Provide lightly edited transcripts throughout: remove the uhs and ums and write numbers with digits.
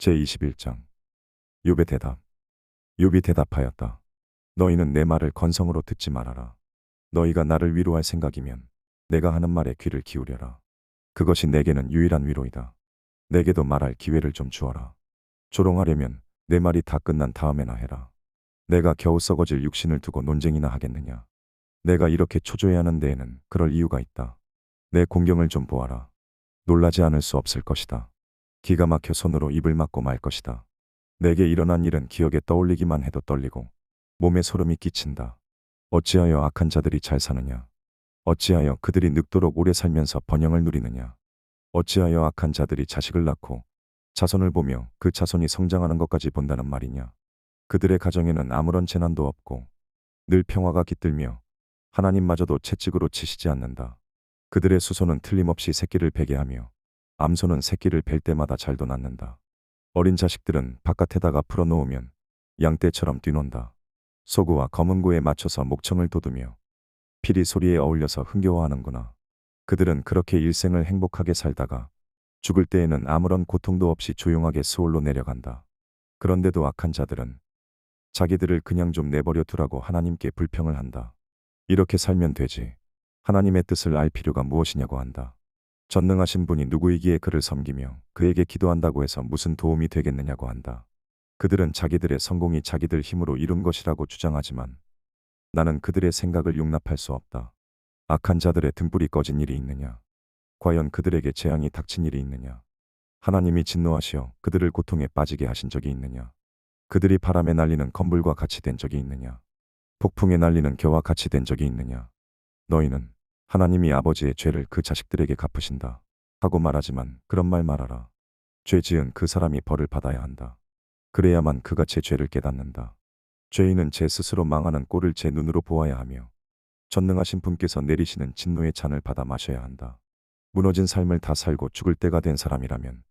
제21장 욥의 대답. 욥이 대답하였다. 너희는 내 말을 건성으로 듣지 말아라. 너희가 나를 위로할 생각이면 내가 하는 말에 귀를 기울여라. 그것이 내게는 유일한 위로이다. 내게도 말할 기회를 좀 주어라. 조롱하려면 내 말이 다 끝난 다음에나 해라. 내가 겨우 썩어질 육신을 두고 논쟁이나 하겠느냐. 내가 이렇게 초조해하는 데에는 그럴 이유가 있다. 내 공경을 좀 보아라. 놀라지 않을 수 없을 것이다. 기가 막혀 손으로 입을 막고 말 것이다. 내게 일어난 일은 기억에 떠올리기만 해도 떨리고 몸에 소름이 끼친다. 어찌하여 악한 자들이 잘 사느냐. 어찌하여 그들이 늙도록 오래 살면서 번영을 누리느냐. 어찌하여 악한 자들이 자식을 낳고 자손을 보며 그 자손이 성장하는 것까지 본다는 말이냐. 그들의 가정에는 아무런 재난도 없고 늘 평화가 깃들며 하나님마저도 채찍으로 치시지 않는다. 그들의 수소는 틀림없이 새끼를 베게 하며 암소는 새끼를 벨 때마다 잘도 낳는다. 어린 자식들은 바깥에다가 풀어놓으면 양떼처럼 뛰논다. 소구와 검은고에 맞춰서 목청을 돋우며 피리 소리에 어울려서 흥겨워하는구나. 그들은 그렇게 일생을 행복하게 살다가 죽을 때에는 아무런 고통도 없이 조용하게 수월로 내려간다. 그런데도 악한 자들은 자기들을 그냥 좀 내버려 두라고 하나님께 불평을 한다. 이렇게 살면 되지. 하나님의 뜻을 알 필요가 무엇이냐고 한다. 전능하신 분이 누구이기에 그를 섬기며 그에게 기도한다고 해서 무슨 도움이 되겠느냐고 한다. 그들은 자기들의 성공이 자기들 힘으로 이룬 것이라고 주장하지만 나는 그들의 생각을 용납할 수 없다. 악한 자들의 등불이 꺼진 일이 있느냐? 과연 그들에게 재앙이 닥친 일이 있느냐? 하나님이 진노하시어 그들을 고통에 빠지게 하신 적이 있느냐? 그들이 바람에 날리는 건불과 같이 된 적이 있느냐? 폭풍에 날리는 겨와 같이 된 적이 있느냐? 너희는 하나님이 아버지의 죄를 그 자식들에게 갚으신다 하고 말하지만 그런 말 말아라. 죄 지은 그 사람이 벌을 받아야 한다. 그래야만 그가 제 죄를 깨닫는다. 죄인은 제 스스로 망하는 꼴을 제 눈으로 보아야 하며 전능하신 분께서 내리시는 진노의 잔을 받아 마셔야 한다. 무너진 삶을 다 살고 죽을 때가 된 사람이라면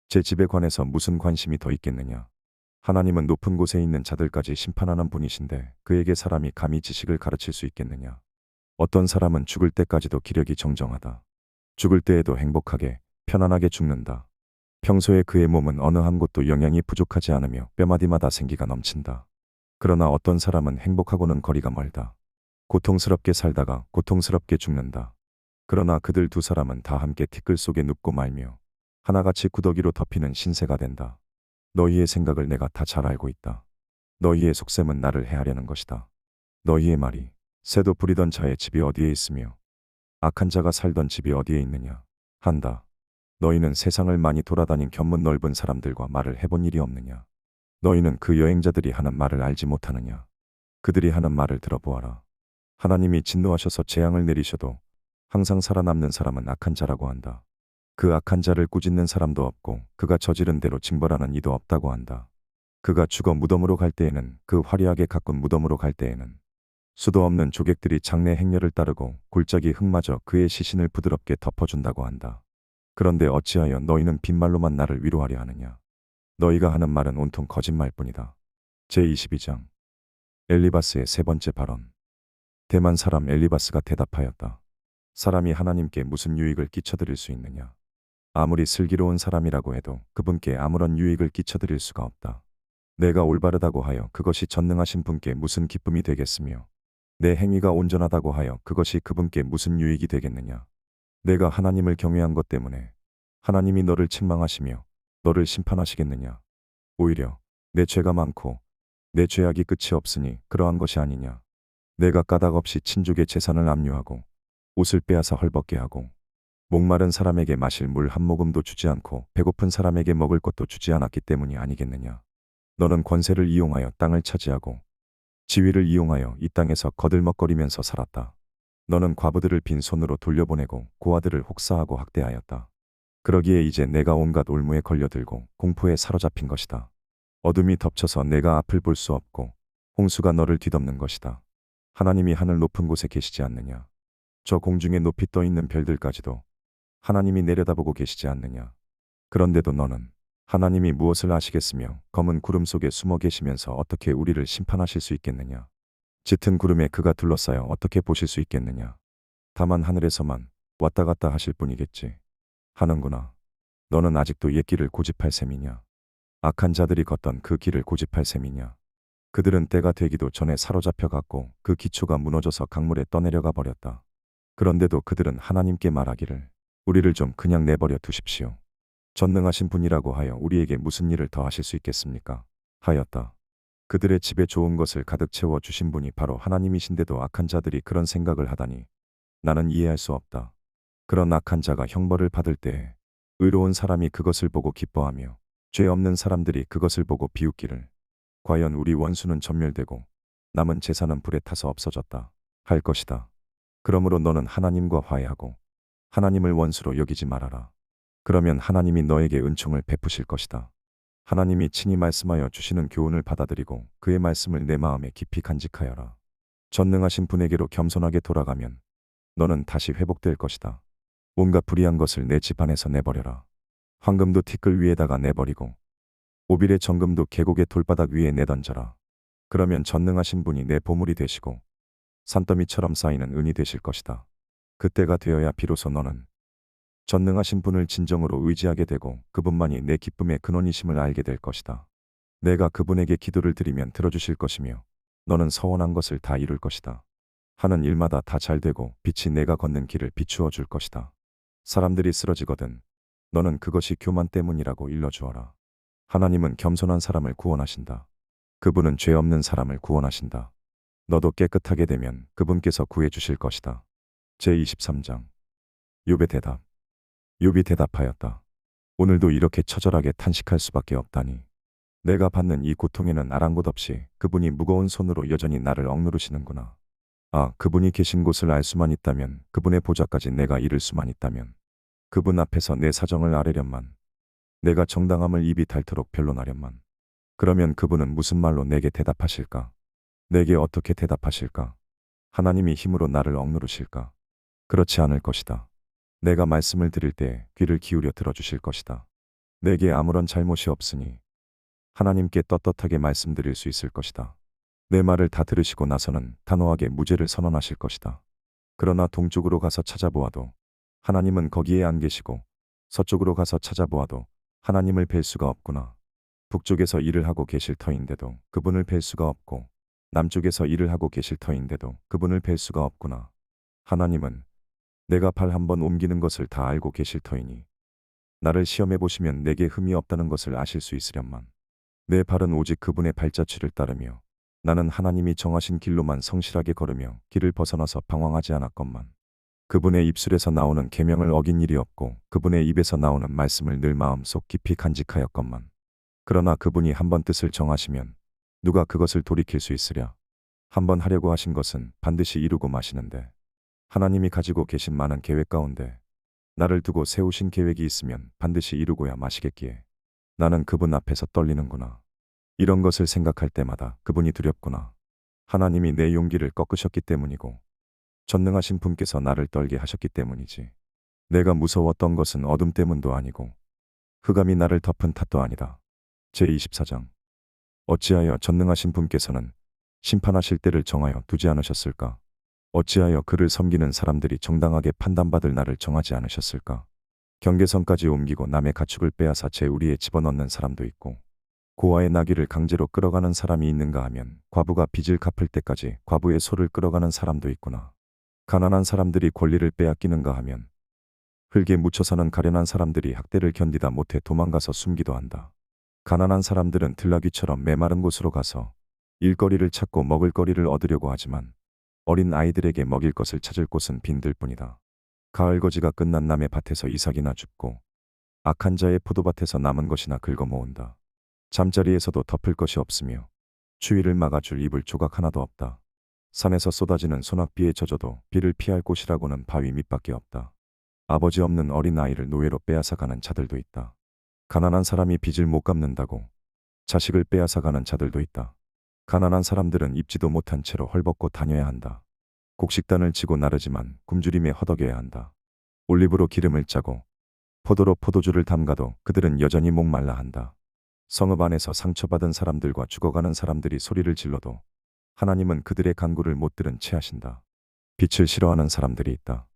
제 집에 관해서 무슨 관심이 더 있겠느냐. 하나님은 높은 곳에 있는 자들까지 심판하는 분이신데 그에게 사람이 감히 지식을 가르칠 수 있겠느냐. 어떤 사람은 죽을 때까지도 기력이 정정하다. 죽을 때에도 행복하게 편안하게 죽는다. 평소에 그의 몸은 어느 한 곳도 영양이 부족하지 않으며 뼈마디마다 생기가 넘친다. 그러나 어떤 사람은 행복하고는 거리가 멀다. 고통스럽게 살다가 고통스럽게 죽는다. 그러나 그들 두 사람은 다 함께 티끌 속에 눕고 말며 하나같이 구더기로 덮이는 신세가 된다. 너희의 생각을 내가 다 잘 알고 있다. 너희의 속셈은 나를 해하려는 것이다. 너희의 말이 새도 부리던 자의 집이 어디에 있으며 악한 자가 살던 집이 어디에 있느냐 한다. 너희는 세상을 많이 돌아다닌 견문 넓은 사람들과 말을 해본 일이 없느냐. 너희는 그 여행자들이 하는 말을 알지 못하느냐. 그들이 하는 말을 들어보아라. 하나님이 진노하셔서 재앙을 내리셔도 항상 살아남는 사람은 악한 자라고 한다. 그 악한 자를 꾸짖는 사람도 없고 그가 저지른 대로 징벌하는 이도 없다고 한다. 그가 죽어 무덤으로 갈 때에는 그 화려하게 가꾼 무덤으로 갈 때에는 수도 없는 조객들이 장래 행렬을 따르고 골짜기 흙마저 그의 시신을 부드럽게 덮어준다고 한다. 그런데 어찌하여 너희는 빈말로만 나를 위로하려 하느냐. 너희가 하는 말은 온통 거짓말뿐이다. 제22장 엘리바스의 세 번째 발언. 대만 사람 엘리바스가 대답하였다. 사람이 하나님께 무슨 유익을 끼쳐드릴 수 있느냐. 아무리 슬기로운 사람이라고 해도 그분께 아무런 유익을 끼쳐드릴 수가 없다. 내가 올바르다고 하여 그것이 전능하신 분께 무슨 기쁨이 되겠으며 내 행위가 온전하다고 하여 그것이 그분께 무슨 유익이 되겠느냐. 내가 하나님을 경외한 것 때문에 하나님이 너를 책망하시며 너를 심판하시겠느냐. 오히려 내 죄가 많고 내 죄악이 끝이 없으니 그러한 것이 아니냐. 내가 까닭 없이 친족의 재산을 압류하고 옷을 빼앗아 헐벗게 하고 목마른 사람에게 마실 물 한 모금도 주지 않고 배고픈 사람에게 먹을 것도 주지 않았기 때문이 아니겠느냐. 너는 권세를 이용하여 땅을 차지하고 지위를 이용하여 이 땅에서 거들먹거리면서 살았다. 너는 과부들을 빈손으로 돌려보내고 고아들을 혹사하고 학대하였다. 그러기에 이제 내가 온갖 올무에 걸려들고 공포에 사로잡힌 것이다. 어둠이 덮쳐서 내가 앞을 볼 수 없고 홍수가 너를 뒤덮는 것이다. 하나님이 하늘 높은 곳에 계시지 않느냐. 저 공중에 높이 떠 있는 별들까지도 하나님이 내려다보고 계시지 않느냐. 그런데도 너는 하나님이 무엇을 아시겠으며 검은 구름 속에 숨어 계시면서 어떻게 우리를 심판하실 수 있겠느냐. 짙은 구름에 그가 둘러싸여 어떻게 보실 수 있겠느냐. 다만 하늘에서만 왔다 갔다 하실 뿐이겠지. 하는구나. 너는 아직도 옛 길을 고집할 셈이냐. 악한 자들이 걷던 그 길을 고집할 셈이냐. 그들은 때가 되기도 전에 사로잡혀 갔고 그 기초가 무너져서 강물에 떠내려가 버렸다. 그런데도 그들은 하나님께 말하기를 우리를 좀 그냥 내버려 두십시오. 전능하신 분이라고 하여 우리에게 무슨 일을 더 하실 수 있겠습니까? 하였다. 그들의 집에 좋은 것을 가득 채워 주신 분이 바로 하나님이신데도 악한 자들이 그런 생각을 하다니 나는 이해할 수 없다. 그런 악한 자가 형벌을 받을 때에 의로운 사람이 그것을 보고 기뻐하며 죄 없는 사람들이 그것을 보고 비웃기를 과연 우리 원수는 전멸되고 남은 재산은 불에 타서 없어졌다 할 것이다. 그러므로 너는 하나님과 화해하고 하나님을 원수로 여기지 말아라. 그러면 하나님이 너에게 은총을 베푸실 것이다. 하나님이 친히 말씀하여 주시는 교훈을 받아들이고 그의 말씀을 내 마음에 깊이 간직하여라. 전능하신 분에게로 겸손하게 돌아가면 너는 다시 회복될 것이다. 온갖 불의한 것을 내 집 안에서 내버려라. 황금도 티끌 위에다가 내버리고 오빌의 정금도 계곡의 돌바닥 위에 내던져라. 그러면 전능하신 분이 내 보물이 되시고 산더미처럼 쌓이는 은이 되실 것이다. 그때가 되어야 비로소 너는 전능하신 분을 진정으로 의지하게 되고 그분만이 내 기쁨의 근원이심을 알게 될 것이다. 내가 그분에게 기도를 드리면 들어주실 것이며 너는 서원한 것을 다 이룰 것이다. 하는 일마다 다 잘되고 빛이 내가 걷는 길을 비추어 줄 것이다. 사람들이 쓰러지거든 너는 그것이 교만 때문이라고 일러주어라. 하나님은 겸손한 사람을 구원하신다. 그분은 죄 없는 사람을 구원하신다. 너도 깨끗하게 되면 그분께서 구해 주실 것이다. 제23장 욥의 대답. 욥이 대답하였다. 오늘도 이렇게 처절하게 탄식할 수밖에 없다니. 내가 받는 이 고통에는 아랑곳 없이 그분이 무거운 손으로 여전히 나를 억누르시는구나. 아, 그분이 계신 곳을 알 수만 있다면, 그분의 보좌까지 내가 이를 수만 있다면, 그분 앞에서 내 사정을 아뢰련만, 내가 정당함을 입이 닳도록 변론하련만. 그러면 그분은 무슨 말로 내게 대답하실까? 내게 어떻게 대답하실까? 하나님이 힘으로 나를 억누르실까? 그렇지 않을 것이다. 내가 말씀을 드릴 때 귀를 기울여 들어주실 것이다. 내게 아무런 잘못이 없으니 하나님께 떳떳하게 말씀드릴 수 있을 것이다. 내 말을 다 들으시고 나서는 단호하게 무죄를 선언하실 것이다. 그러나 동쪽으로 가서 찾아보아도 하나님은 거기에 안 계시고 서쪽으로 가서 찾아보아도 하나님을 뵐 수가 없구나. 북쪽에서 일을 하고 계실 터인데도 그분을 뵐 수가 없고 남쪽에서 일을 하고 계실 터인데도 그분을 뵐 수가 없구나. 하나님은 내가 발 한번 옮기는 것을 다 알고 계실 터이니 나를 시험해 보시면 내게 흠이 없다는 것을 아실 수 있으련만. 내 발은 오직 그분의 발자취를 따르며 나는 하나님이 정하신 길로만 성실하게 걸으며 길을 벗어나서 방황하지 않았건만. 그분의 입술에서 나오는 계명을 어긴 일이 없고 그분의 입에서 나오는 말씀을 늘 마음속 깊이 간직하였건만. 그러나 그분이 한번 뜻을 정하시면 누가 그것을 돌이킬 수 있으랴. 한번 하려고 하신 것은 반드시 이루고 마시는데 하나님이 가지고 계신 많은 계획 가운데 나를 두고 세우신 계획이 있으면 반드시 이루고야 마시겠기에 나는 그분 앞에서 떨리는구나. 이런 것을 생각할 때마다 그분이 두렵구나. 하나님이 내 용기를 꺾으셨기 때문이고 전능하신 분께서 나를 떨게 하셨기 때문이지. 내가 무서웠던 것은 어둠 때문도 아니고 흑암이 나를 덮은 탓도 아니다. 제24장 어찌하여 전능하신 분께서는 심판하실 때를 정하여 두지 않으셨을까? 어찌하여 그를 섬기는 사람들이 정당하게 판단받을 날을 정하지 않으셨을까? 경계선까지 옮기고 남의 가축을 빼앗아 제 우리에 집어넣는 사람도 있고 고아의 나귀를 강제로 끌어가는 사람이 있는가 하면 과부가 빚을 갚을 때까지 과부의 소를 끌어가는 사람도 있구나. 가난한 사람들이 권리를 빼앗기는가 하면 흙에 묻혀서는 가련한 사람들이 학대를 견디다 못해 도망가서 숨기도 한다. 가난한 사람들은 들나귀처럼 메마른 곳으로 가서 일거리를 찾고 먹을거리를 얻으려고 하지만 어린 아이들에게 먹일 것을 찾을 곳은 빈들뿐이다. 가을거지가 끝난 남의 밭에서 이삭이나 줍고 악한 자의 포도밭에서 남은 것이나 긁어 모은다. 잠자리에서도 덮을 것이 없으며 추위를 막아줄 이불 조각 하나도 없다. 산에서 쏟아지는 소낙비에 젖어도 비를 피할 곳이라고는 바위 밑밖에 없다. 아버지 없는 어린 아이를 노예로 빼앗아가는 자들도 있다. 가난한 사람이 빚을 못 갚는다고 자식을 빼앗아가는 자들도 있다. 가난한 사람들은 입지도 못한 채로 헐벗고 다녀야 한다. 곡식단을 치고 나르지만 굶주림에 허덕여야 한다. 올리브로 기름을 짜고 포도로 포도주를 담가도 그들은 여전히 목말라 한다. 성읍 안에서 상처받은 사람들과 죽어가는 사람들이 소리를 질러도 하나님은 그들의 간구를 못 들은 채 하신다. 빛을 싫어하는 사람들이 있다.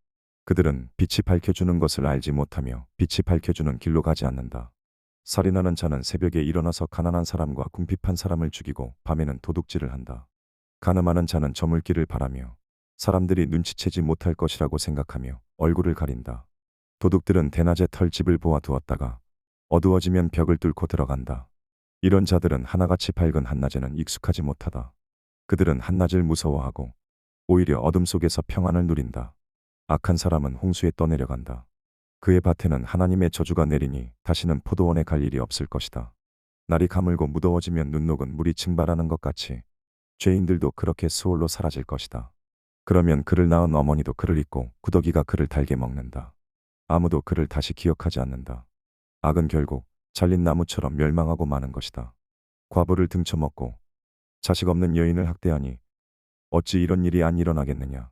그들은 빛이 밝혀주는 것을 알지 못하며 빛이 밝혀주는 길로 가지 않는다. 살인하는 자는 새벽에 일어나서 가난한 사람과 궁핍한 사람을 죽이고 밤에는 도둑질을 한다. 가늠하는 자는 저물기를 바라며 사람들이 눈치채지 못할 것이라고 생각하며 얼굴을 가린다. 도둑들은 대낮에 털집을 보아 두었다가 어두워지면 벽을 뚫고 들어간다. 이런 자들은 하나같이 밝은 한낮에는 익숙하지 못하다. 그들은 한낮을 무서워하고 오히려 어둠 속에서 평안을 누린다. 악한 사람은 홍수에 떠내려간다. 그의 밭에는 하나님의 저주가 내리니 다시는 포도원에 갈 일이 없을 것이다. 날이 가물고 무더워지면 눈 녹은 물이 증발하는 것 같이 죄인들도 그렇게 수월로 사라질 것이다. 그러면 그를 낳은 어머니도 그를 잊고 구더기가 그를 달게 먹는다. 아무도 그를 다시 기억하지 않는다. 악은 결국 잘린 나무처럼 멸망하고 마는 것이다. 과부를 등쳐먹고 자식 없는 여인을 학대하니 어찌 이런 일이 안 일어나겠느냐.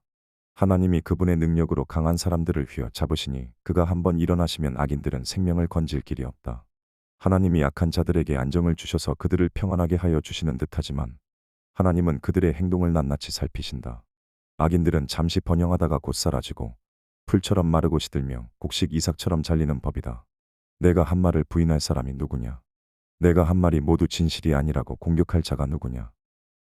하나님이 그분의 능력으로 강한 사람들을 휘어 잡으시니 그가 한번 일어나시면 악인들은 생명을 건질 길이 없다. 하나님이 약한 자들에게 안정을 주셔서 그들을 평안하게 하여 주시는 듯하지만 하나님은 그들의 행동을 낱낱이 살피신다. 악인들은 잠시 번영하다가 곧 사라지고 풀처럼 마르고 시들며 곡식 이삭처럼 잘리는 법이다. 내가 한 말을 부인할 사람이 누구냐? 내가 한 말이 모두 진실이 아니라고 공격할 자가 누구냐?